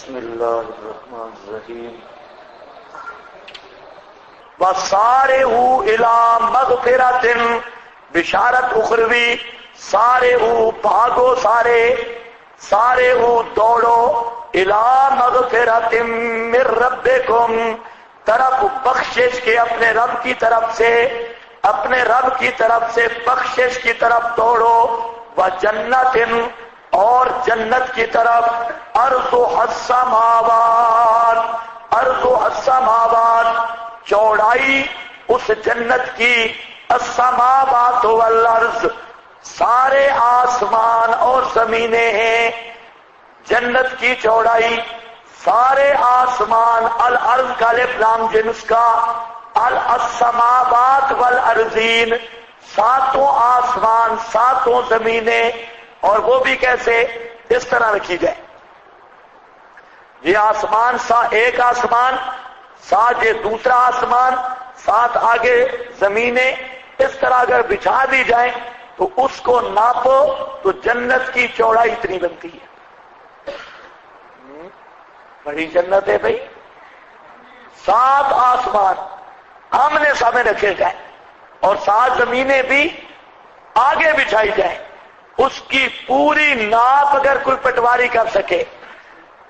بسم اللہ الرحمن الرحیم وَسَارِعُوا إِلَىٰ مَغْفِرَةٍ بشارت اخروی سارعوا بھاگو سارعوا دوڑو إِلَىٰ مَغْفِرَةٍ مِّن رَبِّكُمْ طرف بخشش کے اپنے رب کی طرف سے بخشش کی طرف دوڑو وَجَنَّةٍ اور جنت کی طرف ارضها السماوات چوڑائی اس جنت کی السماوات والارض سارے آسمان اور زمینیں ہیں جنت کی چوڑائی سارے آسمان الارض کا الف لام جنس کا السماوات والارضین ساتوں آسمان ساتوں زمینیں اور وہ بھی کیسے اس طرح رکھی جائے یہ آسمان ایک آسمان ساتھ یہ دوسرا آسمان ساتھ آگے زمینیں اس طرح اگر بچھا دی جائیں تو اس کو ناپو تو جنت کی چوڑائی اتنی بنتی ہے بڑی جنت ہے بھائی 7 آسمان آمنے سامنے رکھے جائیں اور 7 زمینیں بھی آگے بچھائی جائیں اس کی پوری ناپ اگر کوئی پٹواری کر سکے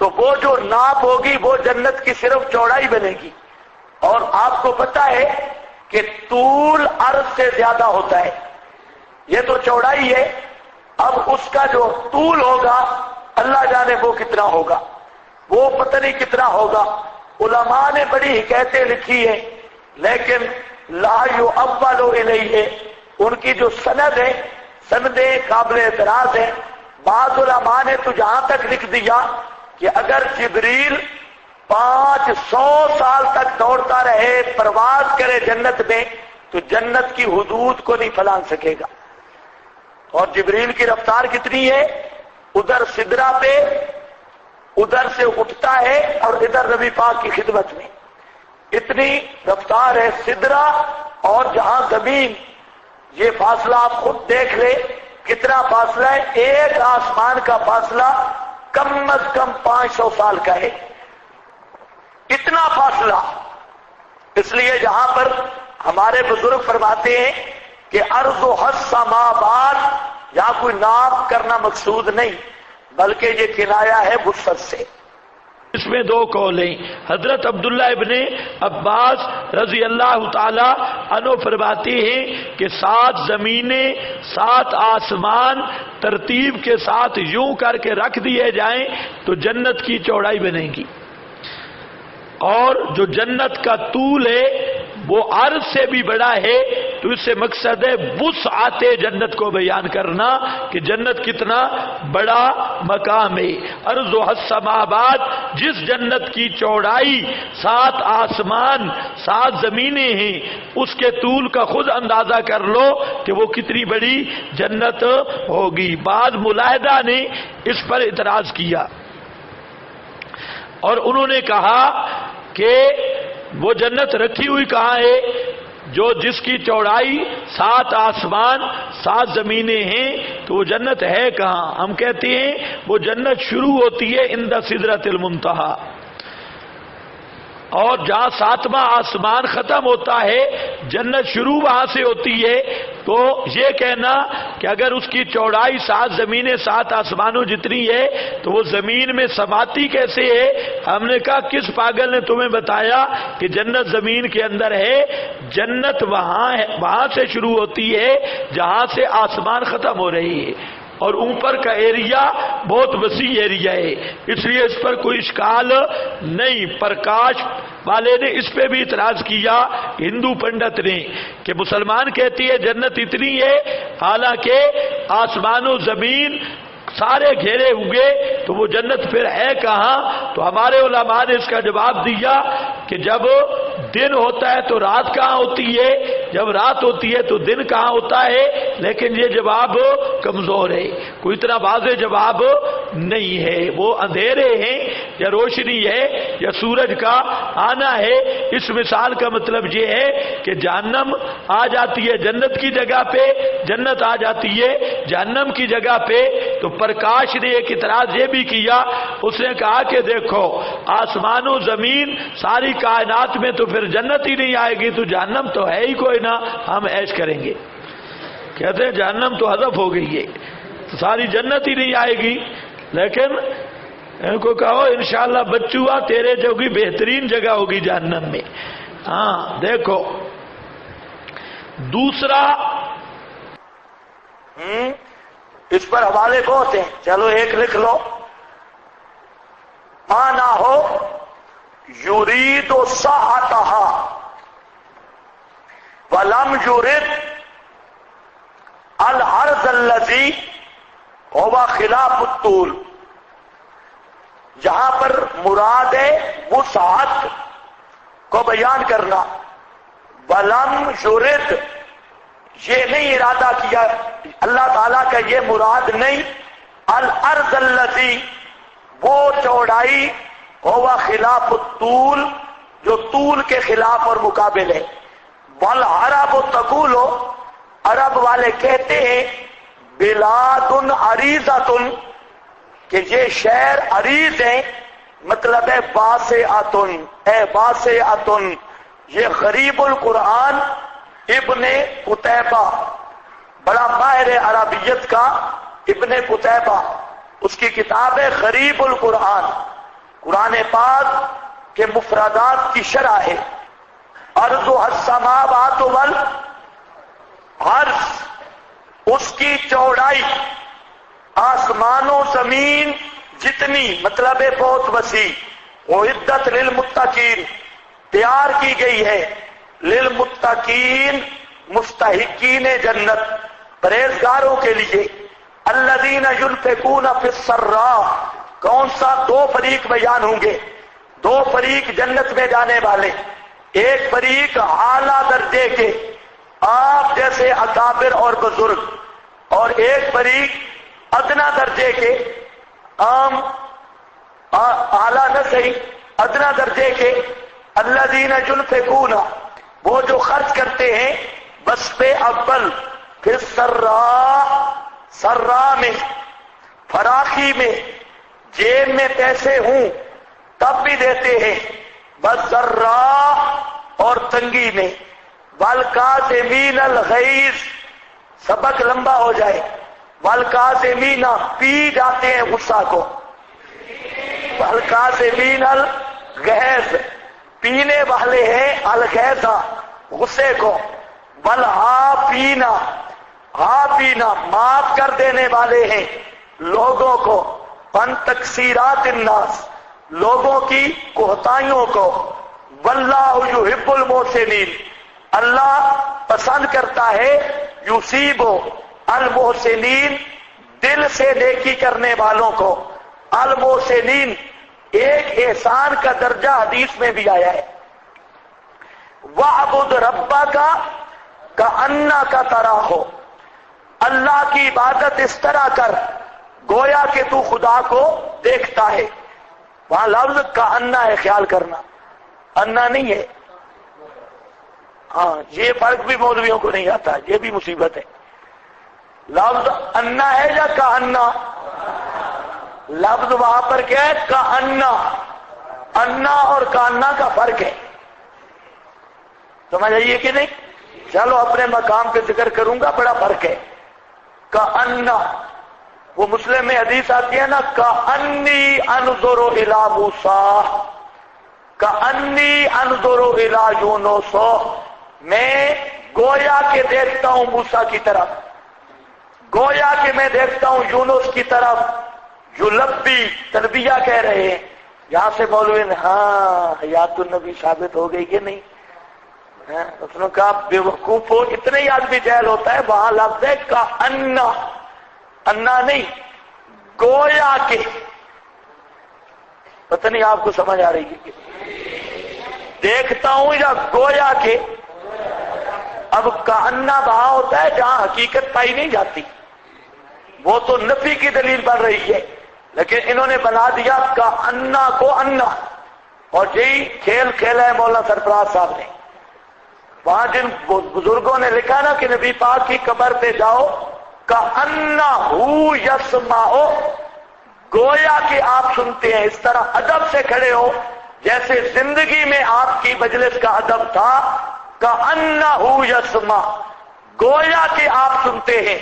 تو وہ جو ناپ ہوگی وہ جنت کی صرف چوڑائی بنے گی اور آپ کو پتا ہے کہ طول عرض سے زیادہ ہوتا ہے یہ تو چوڑائی ہے اب اس کا جو طول ہوگا اللہ جانے وہ کتنا ہوگا وہ پتہ نہیں کتنا ہوگا علماء نے بڑی حکایتیں لکھی ہیں لیکن لا یؤول الیہ ان کی جو سند ہے سندیں قابل اعتراض ہیں بعض علماء نے تو جہاں تک لکھ دیا کہ اگر جبریل 500 سال تک دوڑتا رہے پرواز کرے جنت میں تو جنت کی حدود کو نہیں پھلان سکے گا اور جبریل کی رفتار کتنی ہے ادھر سدرہ پہ ادھر سے اٹھتا ہے اور ادھر نبی پاک کی خدمت میں اتنی رفتار ہے سدرہ اور جہاں زمین یہ فاصلہ آپ خود دیکھ لیں کتنا فاصلہ ہے ایک آسمان کا فاصلہ کم از کم 500 سال کا ہے اتنا فاصلہ اس لیے جہاں پر ہمارے بزرگ فرماتے ہیں کہ ارضها السماوات یہاں کوئی ناپ کرنا مقصود نہیں بلکہ یہ کنایا ہے وسعت سے اس میں 2 قولیں حضرت عبداللہ ابن عباس رضی اللہ تعالی عنہ فرماتے ہیں کہ 7 زمینیں 7 آسمان ترتیب کے ساتھ یوں کر کے رکھ دیے جائیں تو جنت کی چوڑائی بنے گی اور جو جنت کا طول ہے وہ عرض سے بھی بڑا ہے تو اس سے مقصد ہے وسعت جنت کو بیان کرنا کہ جنت کتنا بڑا مقام ہے ارضها السماوات جس جنت کی چوڑائی 7 آسمان 7 زمینیں ہیں اس کے طول کا خود اندازہ کر لو کہ وہ کتنی بڑی جنت ہوگی بعض ملاحدہ نے اس پر اعتراض کیا اور انہوں نے کہا کہ وہ جنت رکھی ہوئی کہاں ہے جو جس کی چوڑائی 7 آسمان 7 زمینیں ہیں تو وہ جنت ہے کہاں ہم کہتے ہیں وہ جنت شروع ہوتی ہے عند سدرۃ المنتہا اور جہاں 7واں آسمان ختم ہوتا ہے جنت شروع وہاں سے ہوتی ہے تو یہ کہنا کہ اگر اس کی چوڑائی 7 زمینیں 7 آسمانوں جتنی ہے تو وہ زمین میں سماتی کیسے ہے ہم نے کہا کس پاگل نے تمہیں بتایا کہ جنت زمین کے اندر ہے جنت وہاں سے شروع ہوتی ہے جہاں سے آسمان ختم ہو رہی ہے اور اوپر کا ایریا بہت وسیع ایریا ہے اس لیے اس پر کوئی اشکال نہیں پرکاش والے نے اس پہ بھی اعتراض کیا ہندو پنڈت نے کہ مسلمان کہتی ہے جنت اتنی ہے حالانکہ آسمان و زمین سارے گھیرے ہوئے تو وہ جنت پھر ہے کہاں تو ہمارے علماء نے اس کا جواب دیا کہ جب دن ہوتا ہے تو رات کہاں ہوتی ہے جب رات ہوتی ہے تو دن کہاں ہوتا ہے لیکن یہ جواب کمزور ہے کوئی اتنا واضح جواب نہیں ہے، وہ اندھیرے ہیں یا روشنی ہے یا سورج کا آنا ہے۔ اس مثال کا مطلب یہ ہے کہ جہنم آ جاتی ہے جنت کی جگہ پہ، جنت آ جاتی ہے جہنم کی جگہ پہ۔ تو پرکاش نے ایک اعتراض یہ بھی کیا، اس نے کہا کہ دیکھو آسمان و زمین ساری کائنات میں تو پھر جنت ہی نہیں آئے گی، تو جہنم تو ہے ہی کوئی نہ، ہم عیش کریں گے۔ کہتے ہیں جہنم تو حذف ہو گئی ہے، تو ساری جنت ہی نہیں آئے گی، لیکن ان کو کہو انشاءاللہ بچوا تیرے جو کی بہترین جگہ ہوگی جہنم میں۔ ہاں دیکھو دوسرا اس پر حوالے بہت ہیں، چلو ایک لکھ لو، مانا ہو یرید سعتھا ولم یرد العرض الذی هو خلاف الطول۔ جہاں پر مراد ہے وسعت کو بیان کرنا، ولم یرد یہ نہیں ارادہ کیا اللہ تعالیٰ کا، یہ مراد نہیں، الارض الذی وہ چوڑائی، ہوا خلاف الطول جو طول کے خلاف اور مقابل ہے۔ والعرب تقول، عرب والے کہتے ہیں بلاد عریضۃ کہ یہ شہر عریض ہیں، مطلب ہے باسعۃ، اے باسعۃ۔ یہ غریب القرآن ابن قتیبہ، بڑا ماہر عربیت کا ابن قتیبہ، اس کی کتاب ہے غریب القرآن، قرآن پاک کے مفردات کی شرح ہے۔ ارض السماوات والارض، اس کی چوڑائی آسمان و زمین جتنی، مطلب ہے بہت وسیع۔ اعدت للمتقین، تیار کی گئی ہے، للمتقین مستحقین جنت، پرہیزگاروں کے لیے۔ الذین ينفقون فی السراء، کون سا دو فریق بیان ہوں گے، دو فریق جنت میں جانے والے، ایک فریق اعلیٰ درجے کے آپ جیسے اکابر اور بزرگ، اور ایک فریق ادنا درجے کے عام، اعلیٰ نہ صحیح ادنا درجے کے۔ الذین ينفقون، وہ جو خرچ کرتے ہیں وصف اول، پھر سرا میں، فراخی میں، جیب میں پیسے ہوں تب بھی دیتے ہیں، بسرا اور تنگی میں۔ والکاظمین الغیظ، سبق لمبا ہو جائے، والکاظمین پی جاتے ہیں غصہ کو، والکاظمین الغیظ پینے والے ہیں الغیظ غصے کو، والعافین عافین معاف کر دینے والے ہیں لوگوں کو، عن تکثیرات الناس لوگوں کی کوتاہیوں کو، واللہ یحب المحسنین اللہ پسند کرتا ہے، یصیب المحسنین دل سے نیکی کرنے والوں کو۔ المحسنین ایک احسان کا درجہ حدیث میں بھی آیا ہے، وَعْبُدْ رَبَّكَ كَأَنَّكَ تَرَاهُ، اللہ کی عبادت اس طرح کر گویا کہ تو خدا کو دیکھتا ہے۔ وہاں لفظ کا انا ہے، خیال کرنا، انا نہیں ہے۔ ہاں یہ فرق بھی مولویوں کو نہیں آتا، یہ بھی مصیبت ہے۔ لفظ انا ہے یا کا انا؟ لفظ وہاں پر کیا ہے؟ کا انا، انا اور کانا کا فرق ہے، سمجھ آئیے کہ نہیں؟ چلو اپنے مقام پہ ذکر کروں گا، بڑا فرق ہے۔ کا انا، وہ مسلم میں حدیث آتی ہے نا، کا انی انظر الی موسیٰ، کا انی انظر الی یونس، میں گویا کہ دیکھتا ہوں موسیٰ کی طرف، گویا کہ میں دیکھتا ہوں یونس کی طرف۔ یلبی تلبیہ کہہ رہے ہیں، یہاں سے مولوی نے ہاں حیات النبی ثابت ہو گئی کہ نہیں؟ اس نے کہا بے وقوف ہو، اتنے ہی آدمی جہل ہوتا ہے، وہاں لفظ ہے کا انا، انا نہیں گویا کے۔ پتہ نہیں آپ کو سمجھ آ رہی ہے کہ دیکھتا ہوں یا گویا کے؟ اب کا انا وہاں ہوتا ہے جہاں حقیقت پائی نہیں جاتی، وہ تو نفی کی دلیل بن رہی ہے، لیکن انہوں نے بنا دیا کا انا کو انا، اور یہی کھیل کھیلا ہے مولانا سرفراز صاحب نے. وہاں جن بزرگوں نے لکھا نا کہ نبی پاک کی قبر پہ جاؤ کا انا ہو یسمعو، گویا کہ آپ سنتے ہیں، اس طرح ادب سے کھڑے ہو جیسے زندگی میں آپ کی مجلس کا ادب تھا. کا انا ہو یسمع، گویا کہ آپ سنتے ہیں.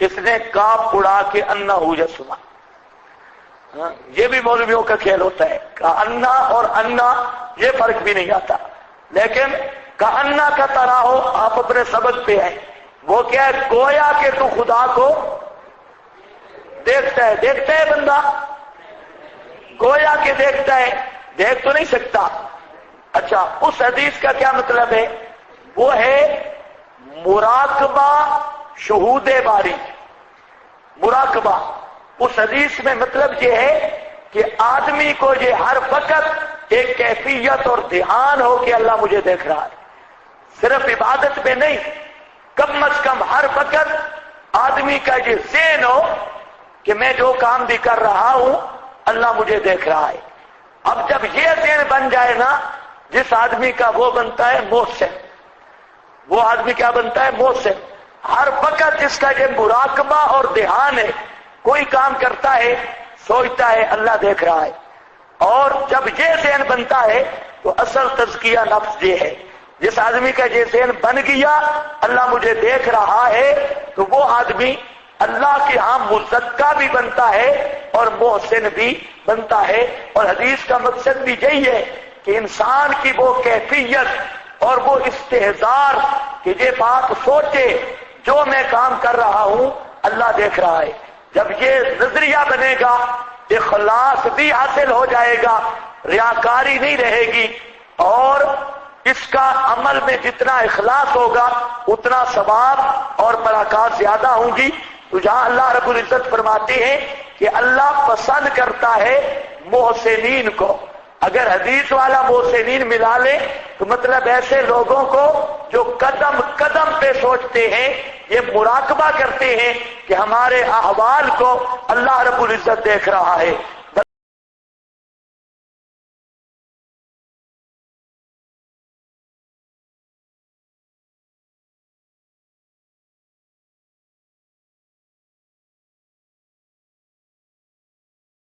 اس نے کاف اڑا کے انا ہو یسمع. یہ بھی مولویوں کا کھیل ہوتا ہے، کا انا اور انا یہ فرق بھی نہیں آتا. لیکن کا انا کا طرح ہو، آپ اپنے سبق پہ ہیں. وہ کیا ہے؟ گویا کہ تو خدا کو دیکھتا ہے. دیکھتا ہے بندہ؟ گویا کہ دیکھتا ہے، دیکھ تو نہیں سکتا. اچھا، اس حدیث کا کیا مطلب ہے؟ وہ ہے مراقبہ شہود باری. مراقبہ اس حدیث میں مطلب یہ ہے کہ آدمی کو یہ ہر وقت ایک کیفیت اور دھیان ہو کہ اللہ مجھے دیکھ رہا ہے. صرف عبادت میں نہیں، کم از کم ہر وقت آدمی کا یہ ذہن ہو کہ میں جو کام بھی کر رہا ہوں اللہ مجھے دیکھ رہا ہے. اب جب یہ ذہن بن جائے نا، جس آدمی کا وہ بنتا ہے محسن. وہ آدمی کیا بنتا ہے؟ محسن. ہر وقت جس کا یہ مراقبہ اور دھیان ہے، کوئی کام کرتا ہے سوچتا ہے اللہ دیکھ رہا ہے. اور جب یہ ذہن بنتا ہے تو اصل تزکیہ نفس یہ ہے. جس آدمی کا یہ ذہن بن گیا اللہ مجھے دیکھ رہا ہے تو وہ آدمی اللہ کے ہاں مزکا بھی بنتا ہے اور محسن بھی بنتا ہے. اور حدیث کا مقصد بھی یہی ہے کہ انسان کی وہ کیفیت اور وہ استحضار کہ یہ بات سوچے جو میں کام کر رہا ہوں اللہ دیکھ رہا ہے. جب یہ نظریہ بنے گا اخلاص بھی حاصل ہو جائے گا، ریاکاری نہیں رہے گی، اور اس کا عمل میں جتنا اخلاص ہوگا اتنا ثواب اور برکات زیادہ ہوں گی. تو جہاں اللہ رب العزت فرماتے ہیں کہ اللہ پسند کرتا ہے محسنین کو، اگر حدیث والا محسنین ملا لے تو مطلب ایسے لوگوں کو جو قدم قدم پہ سوچتے ہیں، یہ مراقبہ کرتے ہیں کہ ہمارے احوال کو اللہ رب العزت دیکھ رہا ہے.